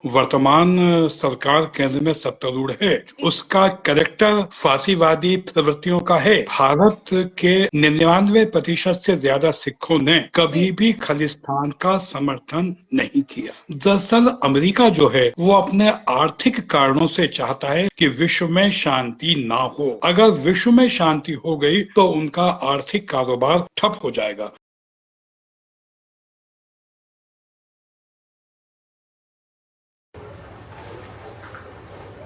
वर्तमान सरकार केंद्र में सत्तारूढ़ है, उसका कैरेक्टर फासीवादी प्रवृत्तियों का है। भारत के 99% से ज्यादा सिखों ने कभी भी खालिस्तान का समर्थन नहीं किया। दरअसल अमेरिका जो है वो अपने आर्थिक कारणों से चाहता है कि विश्व में शांति ना हो। अगर विश्व में शांति हो गई तो उनका आर्थिक कारोबार ठप हो जाएगा।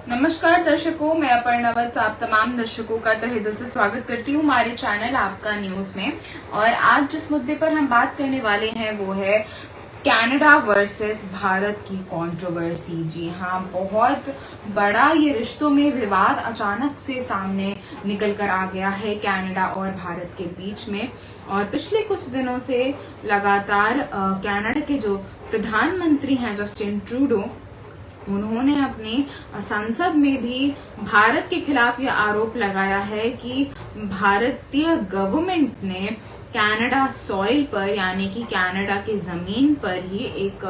नमस्कार दर्शकों, मैं अपर्णा वत्स आप तमाम दर्शकों का तहे दिल से स्वागत करती हूँ हमारे चैनल आपका न्यूज में। और आज जिस मुद्दे पर हम बात करने वाले हैं वो है कनाडा वर्सेस भारत की कंट्रोवर्सी। जी हाँ, बहुत बड़ा ये रिश्तों में विवाद अचानक से सामने निकल कर आ गया है कनाडा और भारत के बीच में। और पिछले कुछ दिनों से लगातार कनाडा के जो प्रधानमंत्री हैं जस्टिन ट्रूडो, उन्होंने अपनी संसद में भी भारत के खिलाफ यह आरोप लगाया है कि भारतीय गवर्नमेंट ने कनाडा सॉइल पर यानी कि कनाडा की जमीन पर ही एक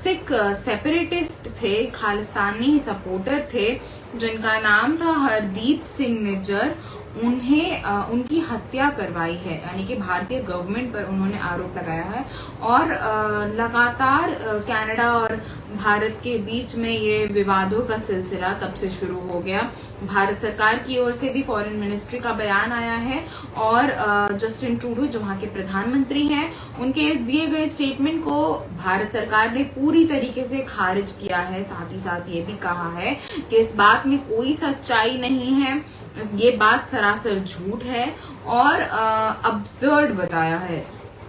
सिख सेपरेटिस्ट थे, खालिस्तानी सपोर्टर थे जिनका नाम था हरदीप सिंह निज्जर, उन्हें उनकी हत्या करवाई है। यानी कि भारतीय गवर्नमेंट पर उन्होंने आरोप लगाया है। और लगातार कनाडा और भारत के बीच में ये विवादों का सिलसिला तब से शुरू हो गया। भारत सरकार की ओर से भी फॉरेन मिनिस्ट्री का बयान आया है और जस्टिन ट्रूडो जो वहां के प्रधानमंत्री हैं, उनके दिए गए स्टेटमेंट को भारत सरकार ने पूरी तरीके से खारिज किया है। साथ ही साथ ये भी कहा है कि इस बात में कोई सच्चाई नहीं है, ये बात सरासर झूठ है और अब्सर्ड बताया है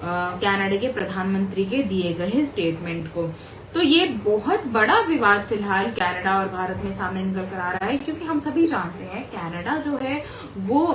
कनाडा के प्रधानमंत्री के दिए गए स्टेटमेंट को। तो ये बहुत बड़ा विवाद फिलहाल कनाडा और भारत में सामने निकल कर आ रहा है, क्योंकि हम सभी जानते हैं कनाडा जो है वो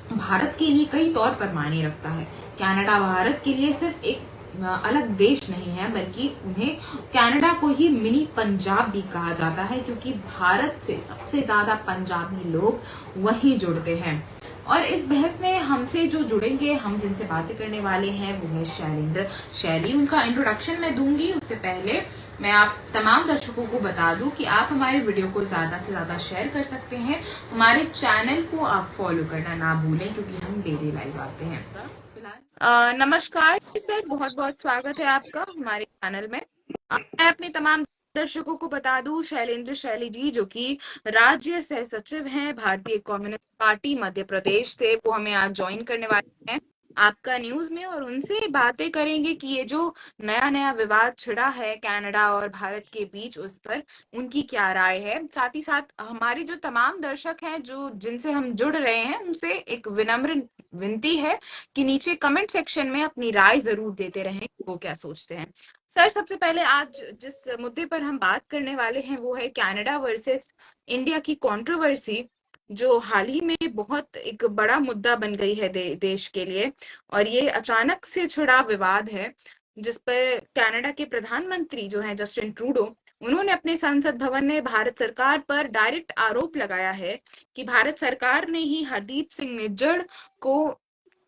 भारत के लिए कई तौर पर मायने रखता है। कनाडा भारत के लिए सिर्फ एक अलग देश नहीं है, बल्कि उन्हें कनाडा को ही मिनी पंजाब भी कहा जाता है, क्योंकि भारत से सबसे ज्यादा पंजाबी लोग वहीं जुड़ते हैं। और इस बहस में हमसे जो जुड़ेंगे, हम जिनसे बातें करने वाले हैं वो है शैलेंद्र शैली। उनका इंट्रोडक्शन मैं दूंगी, उससे पहले मैं आप तमाम दर्शकों को बता दूं कि आप हमारे वीडियो को ज्यादा से ज्यादा शेयर कर सकते हैं। हमारे चैनल को आप फॉलो करना ना भूलें, क्योंकि हम डेली लाइव आते हैं। नमस्कार सर, बहुत बहुत स्वागत है आपका हमारे चैनल में। मैं अपने तमाम दर्शकों को बता दूं, शैलेंद्र शैली जी जो कि राज्य सह सचिव हैं भारतीय कम्युनिस्ट पार्टी मध्य प्रदेश से, वो हमें आज ज्वाइन करने वाले हैं आपका न्यूज में, और उनसे बातें करेंगे कि ये जो नया नया विवाद छिड़ा है कनाडा और भारत के बीच, उस पर उनकी क्या राय है। साथ ही साथ हमारे जो तमाम दर्शक हैं जो जिनसे हम जुड़ रहे हैं, उनसे एक विनम्र विनती है कि नीचे कमेंट सेक्शन में अपनी राय जरूर देते रहें, वो क्या सोचते हैं। सर, सबसे पहले आज जिस मुद्दे पर हम बात करने वाले हैं वो है कनाडा वर्सेस इंडिया की कंट्रोवर्सी, जो हाल ही में बहुत एक बड़ा मुद्दा बन गई है देश के लिए। और ये अचानक से छिड़ा विवाद है जिस पर कनाडा के प्रधानमंत्री जो हैं जस्टिन ट्रूडो, उन्होंने अपने संसद भवन में भारत सरकार पर डायरेक्ट आरोप लगाया है कि भारत सरकार ने ही हरदीप सिंह निज्जर को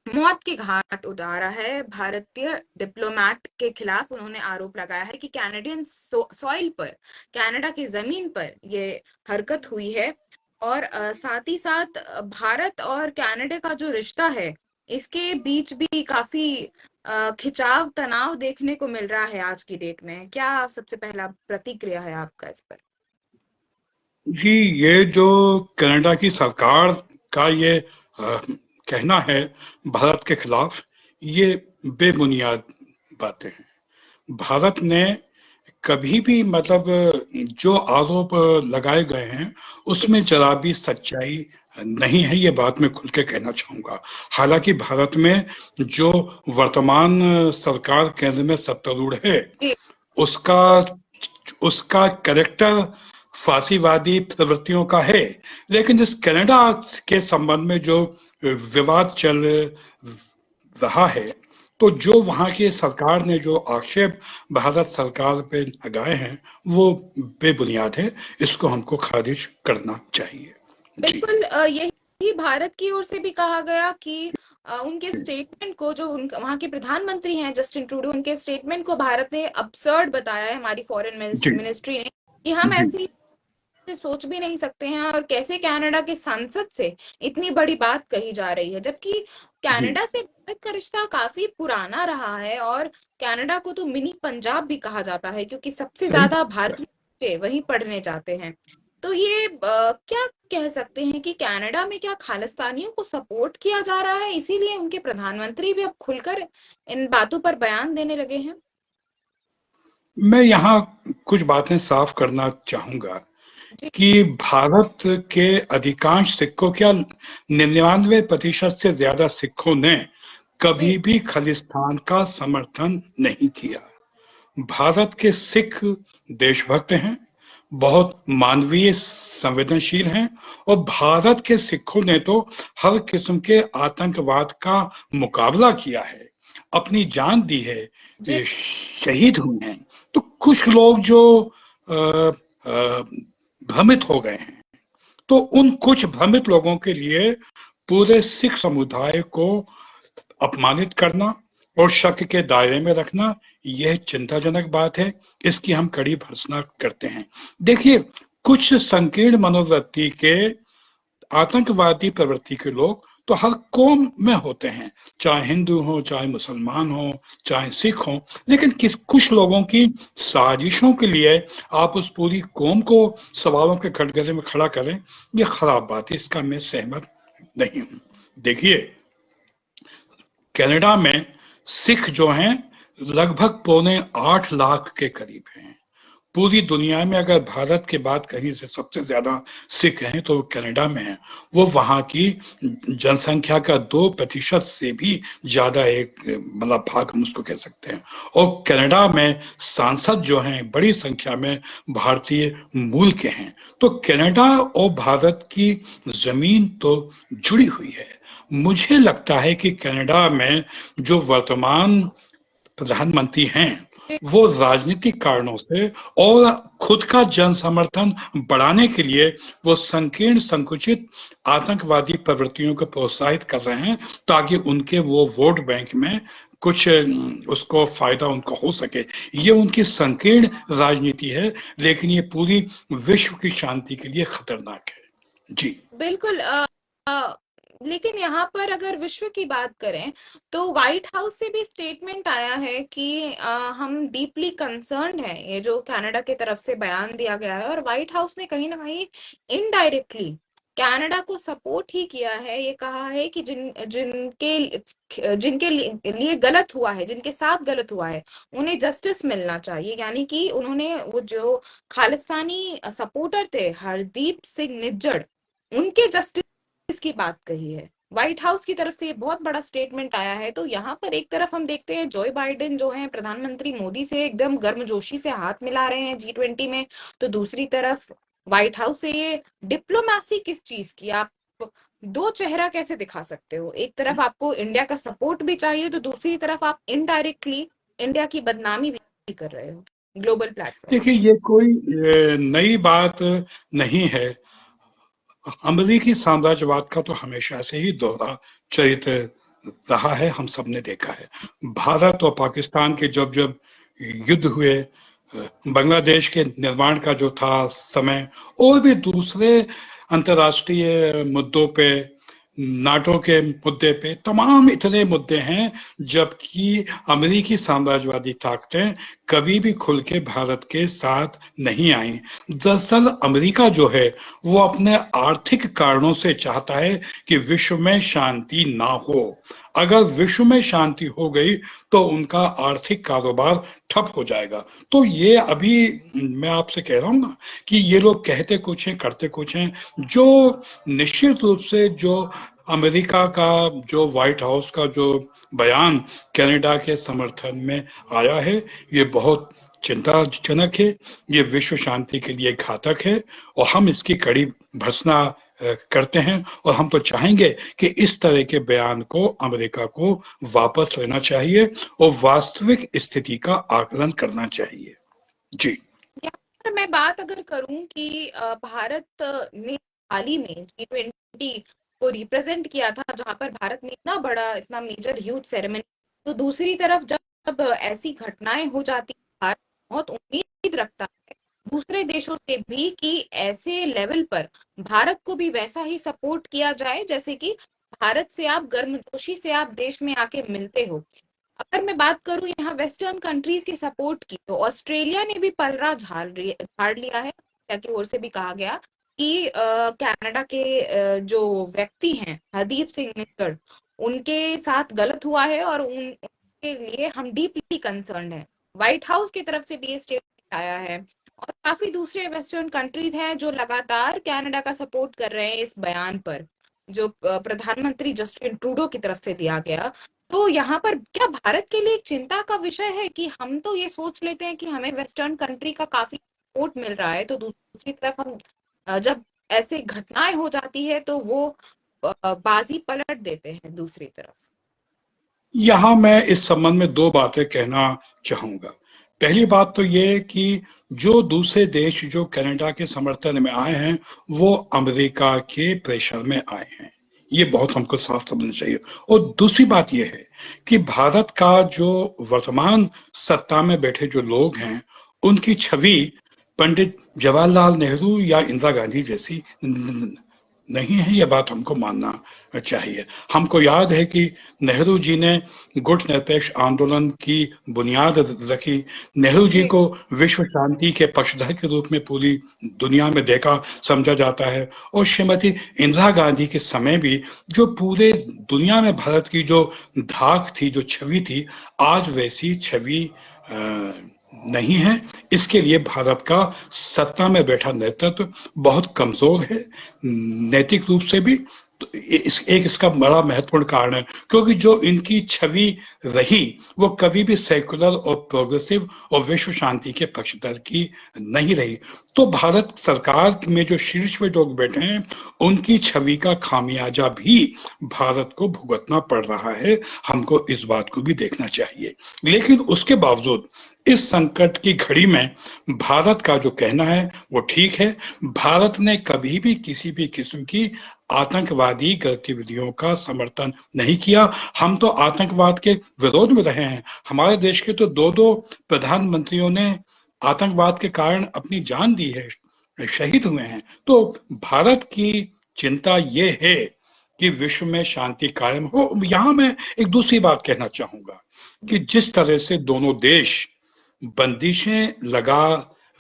मौत के घाट उतारा है। भारतीय डिप्लोमेट के खिलाफ उन्होंने आरोप लगाया है कि कैनेडियन सॉइल पर, कनाडा की जमीन पर ये हरकत हुई है। और साथ ही साथ भारत और कनाडा का जो रिश्ता है, इसके बीच भी काफी खिंचाव तनाव देखने को मिल रहा है आज की डेट में। क्या सबसे पहला प्रतिक्रिया है आपका इस पर? जी, ये जो कनाडा की सरकार का ये कहना है भारत के खिलाफ, ये बेबुनियाद बातें हैं। भारत ने कभी भी मतलब जो आरोप लगाए गए हैं उसमें जरा भी सच्चाई नहीं है, ये बात मैं खुल के कहना चाहूंगा। हालांकि भारत में जो वर्तमान सरकार केंद्र में सत्तारूढ़ है, उसका उसका कैरेक्टर फासीवादी प्रवृत्तियों का है। लेकिन इस कनाडा के संबंध में जो विवाद चल रहा है, तो जो वहां की सरकार ने जो आक्षेप भारत सरकार पे लगाए हैं वो बेबुनियाद है, इसको हमको खारिज करना चाहिए। बिल्कुल, यही भारत की ओर से भी कहा गया कि उनके स्टेटमेंट को, जो वहाँ के प्रधानमंत्री हैं जस्टिन ट्रूडो, उनके स्टेटमेंट को भारत ने absurd बताया है, हमारी फॉरेन जी मिनिस्ट्री ने, कि हम जी ऐसी सोच भी नहीं सकते हैं, और कैसे कनाडा के संसद से इतनी बड़ी बात कही जा रही है, जबकि जी कनाडा से भारत का रिश्ता काफी पुराना रहा है। और कनाडा को तो मिनी पंजाब भी कहा जाता है, क्योंकि सबसे सही ज्यादा बात है। भारतीय बच्चे वहीं पढ़ने जाते हैं। तो ये क्या कह सकते हैं कि कनाडा में क्या खालिस्तानियों को सपोर्ट किया जा रहा है, इसीलिए उनके प्रधानमंत्री भी अब खुलकर इन बातों पर बयान देने लगे हैं? मैं यहाँ कुछ बातें साफ करना चाहूंगा जी। कि भारत के अधिकांश सिखों, क्या 99% से ज्यादा सिखों ने जी। कभी भी खालिस्तान का समर्थन नहीं किया। भारत के सिख देशभक्त हैं, बहुत मानवीय संवेदनशील हैं, और भारत के सिखों ने तो हर किस्म के आतंकवाद का मुकाबला किया है, अपनी जान दी है, जी। शहीद हुए हैं। तो कुछ लोग जो अ, अ, भ्रमित हो गए हैं, तो उन कुछ भ्रमित लोगों के लिए पूरे सिख समुदाय को अपमानित करना और शक के दायरे में रखना, यह चिंताजनक बात है। इसकी हम कड़ी भर्त्सना करते हैं। देखिए, कुछ संकीर्ण मनोवृत्ति के, आतंकवादी प्रवृत्ति के लोग तो हर कौम में होते हैं, चाहे हिंदू हो, चाहे मुसलमान हो, चाहे सिख हो। लेकिन कुछ लोगों की साजिशों के लिए आप उस पूरी कौम को सवालों के कटघरे में खड़ा करें, ये खराब बात है, इसका मैं सहमत नहीं हूं। देखिए, कनाडा में सिख जो हैं लगभग 7.25 लाख के करीब हैं। पूरी दुनिया में अगर भारत के बाद कहीं से सबसे ज्यादा सिख हैं तो वो कनाडा में हैं। वो वहां की जनसंख्या का 2% से भी ज्यादा एक मतलब भाग हम उसको कह सकते हैं। और कनाडा में सांसद जो हैं बड़ी संख्या में भारतीय मूल के हैं। तो कनाडा और भारत की जमीन तो जुड़ी हुई है। मुझे लगता है कि कनाडा में जो वर्तमान प्रधानमंत्री हैं, वो राजनीतिक कारणों से और खुद का जन समर्थन बढ़ाने के लिए वो संकीर्ण संकुचित आतंकवादी प्रवृत्तियों को प्रोत्साहित कर रहे हैं, ताकि उनके वो वोट बैंक में कुछ उसको फायदा उनको हो सके। ये उनकी संकीर्ण राजनीति है, लेकिन ये पूरी विश्व की शांति के लिए खतरनाक है। जी बिल्कुल। अ, लेकिन यहाँ पर अगर विश्व की बात करें, तो व्हाइट हाउस से भी स्टेटमेंट आया है कि हम डीपली कंसर्न्ड हैं, ये जो कनाडा की तरफ से बयान दिया गया है। और व्हाइट हाउस ने कहीं ना कहीं इनडायरेक्टली कनाडा को सपोर्ट ही किया है। ये कहा है कि जिनके जिनके लिए गलत हुआ है, जिनके साथ गलत हुआ है, उन्हें जस्टिस मिलना चाहिए। यानी कि उन्होंने वो जो खालिस्तानी सपोर्टर थे हरदीप सिंह निज्जर, उनके जस्टिस की बात कही है। व्हाइट हाउस की तरफ से ये बहुत बड़ा स्टेटमेंट आया है। तो यहाँ पर एक तरफ हम देखते हैं जो बाइडेन जो है प्रधानमंत्री मोदी से एकदम गर्मजोशी से हाथ मिला रहे हैं G20 में, तो दूसरी तरफ व्हाइट हाउस से ये डिप्लोमेसी किस चीज की, आप दो चेहरा कैसे दिखा सकते हो? एक तरफ आपको इंडिया का सपोर्ट भी चाहिए, तो दूसरी तरफ आप इनडायरेक्टली इंडिया की बदनामी भी कर रहे हो ग्लोबल प्लेटफॉर्म। देखिए, ये कोई नई बात नहीं है। अमेरिकी साम्राज्यवाद का तो हमेशा से ही दोहरा चरित्र रहा है, हम सब ने देखा है। भारत और पाकिस्तान के जब जब युद्ध हुए, बांग्लादेश के निर्माण का जो था समय, और भी दूसरे अंतर्राष्ट्रीय मुद्दों पे, नाटो के मुद्दे पे, तमाम इतने मुद्दे हैं, जबकि अमेरिकी साम्राज्यवादी ताकतें कभी भी खुल के भारत के साथ नहीं आई। दरअसल अमेरिका जो है वो अपने आर्थिक कारणों से चाहता है कि विश्व में शांति ना हो। अगर विश्व में शांति हो गई तो उनका आर्थिक कारोबार ठप हो जाएगा। तो ये अभी मैं आपसे कह रहा हूं ना कि ये लोग कहते कुछ हैं, करते कुछ हैं। जो निश्चित रूप से जो अमेरिका का, जो व्हाइट हाउस का जो बयान कनाडा के समर्थन में आया है, ये बहुत चिंताजनक है। ये विश्व शांति के लिए घातक है, और हम इसकी कड़ी भर्त्सना करते हैं। और हम तो चाहेंगे कि इस तरह के बयान को अमेरिका को वापस लेना चाहिए और वास्तविक स्थिति का आकलन करना चाहिए। जी यहाँ पर मैं बात अगर करूं कि भारत ने हाल ही में G20 को रिप्रेजेंट किया था, जहां पर भारत में इतना बड़ा, इतना मेजर ह्यूज सेरेमनी। तो दूसरी तरफ जब ऐसी घटनाएं हो जाती है, भारत बहुत उम्मीद रखता है दूसरे देशों से भी कि ऐसे लेवल पर भारत को भी वैसा ही सपोर्ट किया जाए, जैसे कि भारत से आप गर्मजोशी से आप देश में आके मिलते हो। अगर मैं बात करूं यहाँ वेस्टर्न कंट्रीज के सपोर्ट की, तो ऑस्ट्रेलिया ने भी पलड़ा झाड़ लिया है। ऑस्ट्रेलिया की ओर से भी कहा गया कि कनाडा के जो व्यक्ति हैं हरदीप सिंह निज्जर, उनके साथ गलत हुआ है और उनके लिए हम डीपली कंसर्न्ड हैं। व्हाइट हाउस की तरफ से भी ये स्टेटमेंट आया है, और काफी दूसरे वेस्टर्न कंट्रीज हैं जो लगातार कनाडा का सपोर्ट कर रहे हैं इस बयान पर, जो प्रधानमंत्री जस्टिन ट्रूडो की तरफ से दिया गया। तो यहाँ पर क्या भारत के लिए एक चिंता का विषय है कि हम तो ये सोच लेते हैं कि हमें वेस्टर्न कंट्री का काफी सपोर्ट मिल रहा है, तो दूसरी तरफ हम जब ऐसे घटनाएं हो जाती है तो वो बाजी पलट देते हैं दूसरी तरफ। यहां मैं इस संबंध में दो बातें कहना चाहूंगा। पहली बात तो ये कि जो दूसरे देश जो कनाडा के समर्थन में आए हैं वो अमेरिका के प्रेशर में आए हैं, ये बहुत हमको साफ समझना चाहिए। और दूसरी बात यह है कि भारत का जो वर्तमान सत्ता में बैठे जो लोग हैं उनकी छवि पंडित जवाहरलाल नेहरू या इंदिरा गांधी जैसी नहीं है, यह बात हमको मानना चाहिए। हमको याद है कि नेहरू जी ने गुट निरपेक्ष आंदोलन की बुनियाद रखी। नेहरू जी को विश्व शांति के पक्षधर के रूप में पूरी दुनिया में देखा समझा जाता है। और श्रीमती इंदिरा गांधी के समय भी जो पूरे दुनिया में भारत की जो धाक थी, जो छवि थी, आज वैसी छवि नहीं है। इसके लिए भारत का सत्ता में बैठा नेतृत्व बहुत कमजोर है नैतिक रूप से भी। तो इसका बड़ा महत्वपूर्ण कारण है, क्योंकि जो इनकी छवि रही वो कभी भी सेकुलर और प्रोग्रेसिव और विश्व शांति के पक्षधर की नहीं रही। तो भारत सरकार में जो शीर्ष में लोग बैठे हैं उनकी छवि का खामियाजा भी भारत को भुगतना पड़ रहा है। हमको इस बात को भी देखना चाहिए। लेकिन उसके बावजूद इस संकट की घड़ी में भारत का जो कहना है वो ठीक है। भारत ने कभी भी किसी भी किस्म की आतंकवादी गतिविधियों का समर्थन नहीं किया। हम तो आतंकवाद के विरोध में रहे हैं। हमारे देश के तो दो प्रधानमंत्रियों ने आतंकवाद के कारण अपनी जान दी है, शहीद हुए हैं। तो भारत की चिंता ये है कि विश्व में शांति कायम हो। यहां मैं एक दूसरी बात कहना चाहूंगा कि जिस तरह से दोनों देश बंदिशें लगा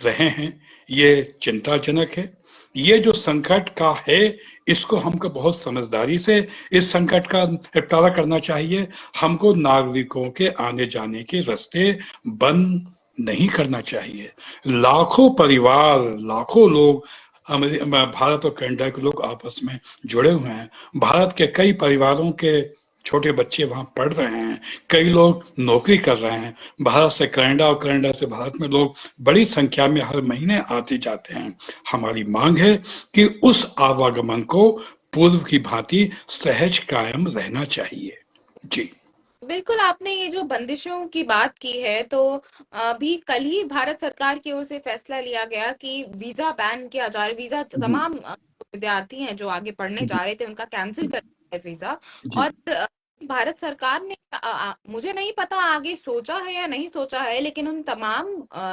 रहे हैं ये चिंताजनक है। ये जो संकट का है इसको हमको बहुत समझदारी से इस संकट का निपटारा करना चाहिए। हमको नागरिकों के आने जाने के रास्ते बंद नहीं करना चाहिए। लाखों परिवार, लाखों लोग, भारत और कनाडा के लोग आपस में जुड़े हुए हैं। भारत के कई परिवारों के छोटे बच्चे वहां पढ़ रहे हैं, कई लोग नौकरी कर रहे हैं। भारत से कनाडा और कनाडा से भारत में लोग बड़ी संख्या में हर महीने आते जाते हैं। हमारी मांग है कि उस आवागमन को पूर्व की भांति सहज कायम रहना चाहिए। जी बिल्कुल, आपने ये जो बंदिशों की बात की है, तो अभी कल ही भारत सरकार की ओर से फैसला लिया गया कि वीजा बैन किया जा रहा है। वीजा तमाम विद्यार्थी हैं जो आगे पढ़ने जा रहे थे उनका कैंसिल कर दिया है वीजा। और भारत सरकार ने मुझे नहीं पता आगे सोचा है या नहीं सोचा है, लेकिन उन तमाम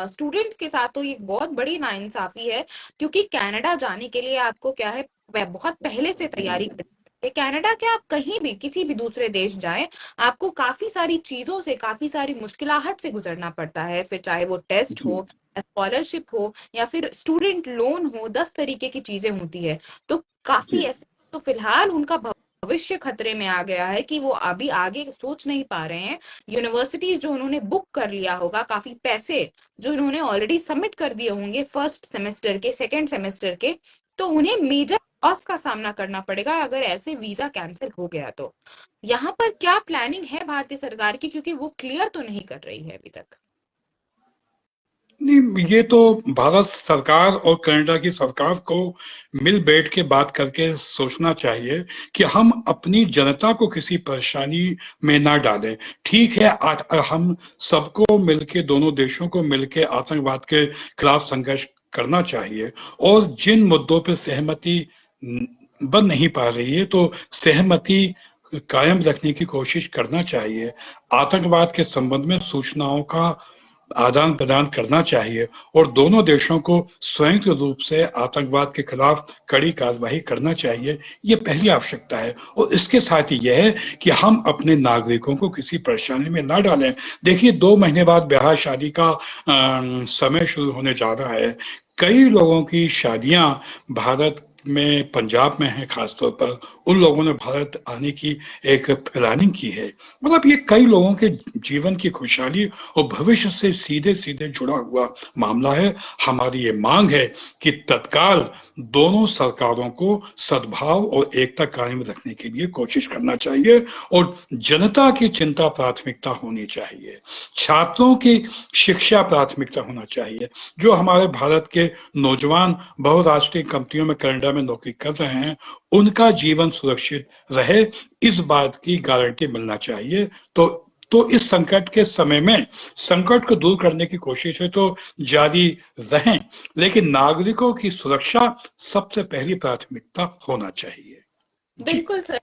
स्टूडेंट्स के साथ तो ये बहुत बड़ी नाइंसाफी है, क्योंकि कनाडा जाने के लिए आपको क्या है, बहुत पहले से तैयारी करनी है। कनाडा क्या, आप कहीं भी किसी भी दूसरे देश जाएं, आपको काफी सारी चीजों से, काफी सारी मुश्किलाहट से गुजरना पड़ता है। फिर चाहे वो टेस्ट हो, स्कॉलरशिप हो या फिर स्टूडेंट लोन हो, 10 तरीके की चीजें होती है। तो काफी ऐसे, तो फिलहाल उनका भविष्य खतरे में आ गया है कि वो अभी आगे सोच नहीं पा रहे हैं। यूनिवर्सिटीज जो उन्होंने बुक कर लिया होगा, काफी पैसे जो इन्होंने ऑलरेडी सबमिट कर दिए होंगे फर्स्ट सेमेस्टर के, सेकेंड सेमेस्टर के, तो उन्हें मेजर लॉस का सामना करना पड़ेगा अगर ऐसे वीजा कैंसिल हो गया। तो यहाँ पर क्या प्लानिंग है भारतीय सरकार की, क्योंकि वो क्लियर तो नहीं कर रही है अभी तक। नहीं, ये तो भारत सरकार और कनाडा की सरकार को मिल बैठ के बात करके सोचना चाहिए कि हम अपनी जनता को किसी परेशानी में ना डालें। ठीक है, हम सबको मिलके, दोनों देशों को मिलके आतंकवाद के खिलाफ संघर्ष करना चाहिए, और जिन मुद्दों पर सहमति बन नहीं पा रही है तो सहमति कायम रखने की कोशिश करना चाहिए। आतंकवाद के संबंध में सूचनाओं का आदान प्रदान करना चाहिए और दोनों देशों को संयुक्त रूप से आतंकवाद के खिलाफ कड़ी कार्रवाई करना चाहिए। ये पहली आवश्यकता है। और इसके साथ ही यह है कि हम अपने नागरिकों को किसी परेशानी में ना डालें। देखिए, 2 महीने बाद ब्याह शादी का समय शुरू होने जा रहा है। कई लोगों की शादियां भारत में, पंजाब में है खासतौर पर, उन लोगों ने भारत आने की एक प्लानिंग की है। मतलब ये कई लोगों के जीवन की खुशहाली और भविष्य से सीधे सीधे जुड़ा हुआ मामला है। हमारी ये मांग है कि तत्काल दोनों सरकारों को सद्भाव और एकता कायम रखने के लिए कोशिश करना चाहिए और जनता की चिंता प्राथमिकता होनी चाहिए। छात्रों की शिक्षा प्राथमिकता होना चाहिए। जो हमारे भारत के नौजवान बहुराष्ट्रीय कंपनियों में, कनाडा में नौकरी कर रहे हैं, उनका जीवन सुरक्षित रहे, इस बात की गारंटी मिलना चाहिए। तो इस संकट के समय में संकट को दूर करने की कोशिश है तो जारी रहें, लेकिन नागरिकों की सुरक्षा सबसे पहली प्राथमिकता होना चाहिए। जी बिल्कुल सर।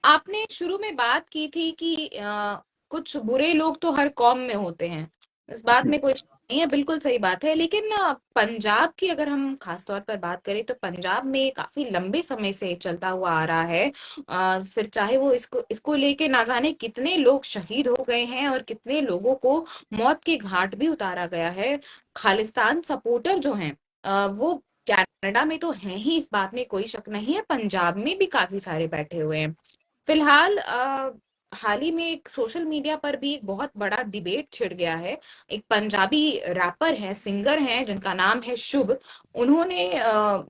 आपने शुरू में बात की थी कि कुछ बुरे लोग तो हर कौम में होते हैं, इस बात में कोई शक नहीं है, बिल्कुल सही बात है। लेकिन पंजाब की अगर हम खास तौर पर बात करें तो पंजाब में काफी लंबे समय से चलता हुआ आ रहा है। फिर चाहे वो इसको लेके ना जाने कितने लोग शहीद हो गए हैं और कितने लोगों को मौत के घाट भी उतारा गया है। खालिस्तान सपोर्टर जो हैं वो कनाडा में तो हैं ही, इस बात में कोई शक नहीं है, पंजाब में भी काफी सारे बैठे हुए हैं। फिलहाल हाल ही में एक सोशल मीडिया पर भी एक बहुत बड़ा डिबेट छिड़ गया है। एक पंजाबी रैपर है, सिंगर हैं, जिनका नाम है शुभ। उन्होंने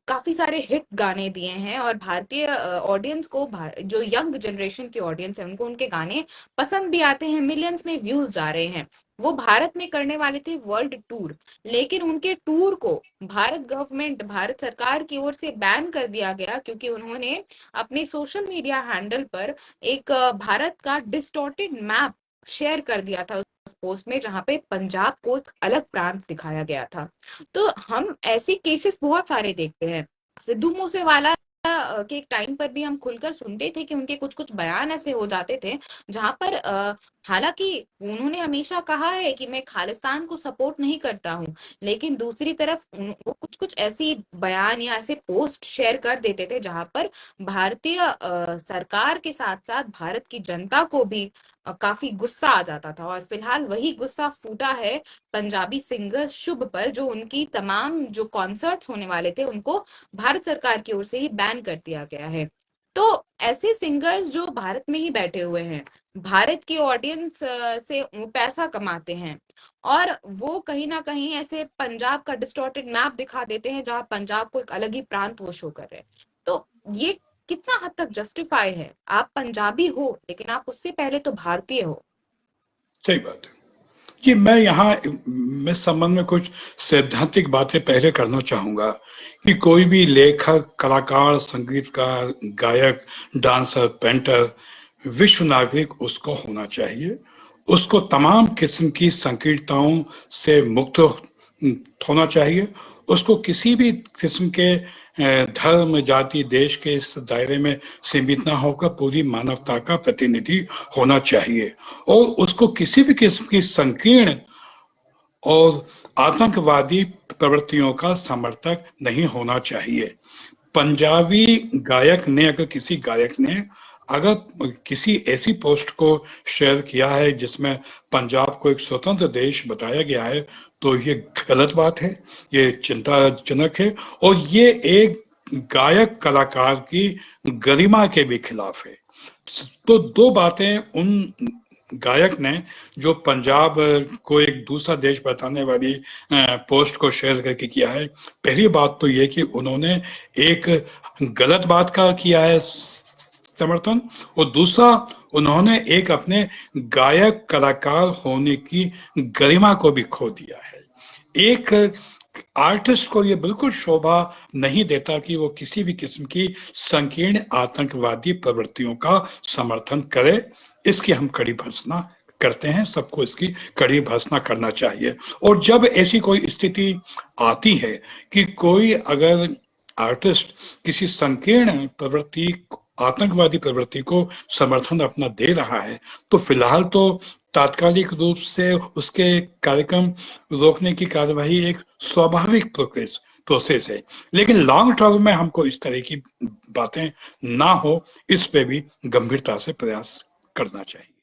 काफी सारे हिट गाने दिए हैं और भारतीय ऑडियंस को, जो यंग जनरेशन की ऑडियंस है, उनको उनके गाने पसंद भी आते हैं, मिलियंस में व्यूज जा रहे हैं। वो भारत में करने वाले थे वर्ल्ड टूर, लेकिन उनके टूर को भारत गवर्नमेंट, भारत सरकार की ओर से बैन कर दिया गया क्योंकि उन्होंने अपने सोशल मीडिया हैंडल पर एक भारत का डिस्टॉर्टेड मैप शेयर कर दिया था उस पोस्ट में, जहां पे पंजाब को एक अलग प्रांत दिखाया गया था। तो हम ऐसे केसेस बहुत सारे देखते हैं। सिद्धू मूसेवाला के एक टाइम पर भी हम खुलकर सुनते थे कि उनके कुछ कुछ बयान ऐसे हो जाते थे जहां पर हालांकि उन्होंने हमेशा कहा है कि मैं खालिस्तान को सपोर्ट नहीं करता हूं, लेकिन दूसरी तरफ वो कुछ कुछ ऐसी बयान या ऐसे पोस्ट शेयर कर देते थे जहां पर भारतीय सरकार के साथ साथ भारत की जनता को भी काफी गुस्सा आ जाता था। और फिलहाल वही गुस्सा फूटा है पंजाबी सिंगर शुभ पर, जो उनकी तमाम जो कॉन्सर्ट्स होने वाले थे उनको भारत सरकार की ओर से ही बैन कर दिया गया है। तो ऐसे सिंगर्स जो भारत में ही बैठे हुए हैं, भारत की ऑडियंस से पैसा कमाते हैं, और वो कहीं ना कहीं ऐसे पंजाब का डिस्टॉर्टेड मैप दिखा देते हैं जहां पंजाब को एक अलग ही प्रांत वो शो कर रहे हैं। तो ये कितना हद तक जस्टिफाई है? आप पंजाबी हो लेकिन आप उससे पहले तो भारतीय हो। सही बात है कि मैं यहाँ इस संबंध में कुछ सैद्धांतिक बातें पहले करना चाहूंगा कि कोई भी लेखक, कलाकार, संगीतकार, गायक, डांसर, पेंटर, विश्व नागरिक उसको होना चाहिए। उसको तमाम किस्म की संकीर्णताओं से मुक्त होना चाहिए। उसको किसी भी किस्म के धर्म, जाति, देश के इस दायरे में सीमित ना होकर पूरी मानवता का प्रतिनिधि होना चाहिए और उसको किसी भी किस्म की संकीर्ण और आतंकवादी प्रवृत्तियों का समर्थक नहीं होना चाहिए। पंजाबी गायक ने, अगर किसी गायक ने अगर किसी ऐसी पोस्ट को शेयर किया है जिसमें पंजाब को एक स्वतंत्र देश बताया गया है, तो ये गलत बात है, ये चिंताजनक है और ये एक गायक कलाकार की गरिमा के भी खिलाफ है। तो दो बातें उन गायक ने जो पंजाब को एक दूसरा देश बताने वाली पोस्ट को शेयर करके किया है। पहली बात तो ये कि उन्होंने एक गलत बात का किया है समर्थन, और दूसरा उन्होंने एक अपने गायक कलाकार होने की गरिमा को भी खो दिया है। एक आर्टिस्ट को ये बिल्कुल शोभा नहीं देता कि वो किसी भी किस्म की संकीर्ण आतंकवादी प्रवृत्तियों का समर्थन करे। इसकी हम कड़ी भर्त्सना करते हैं, सबको इसकी कड़ी भर्त्सना करना चाहिए। और जब ऐसी कोई स्थिति आती है कि कोई अगर आर्टिस्ट किसी संकीर्ण प्रवृत्ति, आतंकवादी प्रवृत्ति को समर्थन अपना दे रहा है, तो फिलहाल तो तात्कालिक रूप से उसके कार्यक्रम रोकने की कार्यवाही एक स्वाभाविक प्रोसेस है, लेकिन लॉन्ग टर्म में हमको इस तरह की बातें ना हो, इस पे भी गंभीरता से प्रयास करना चाहिए।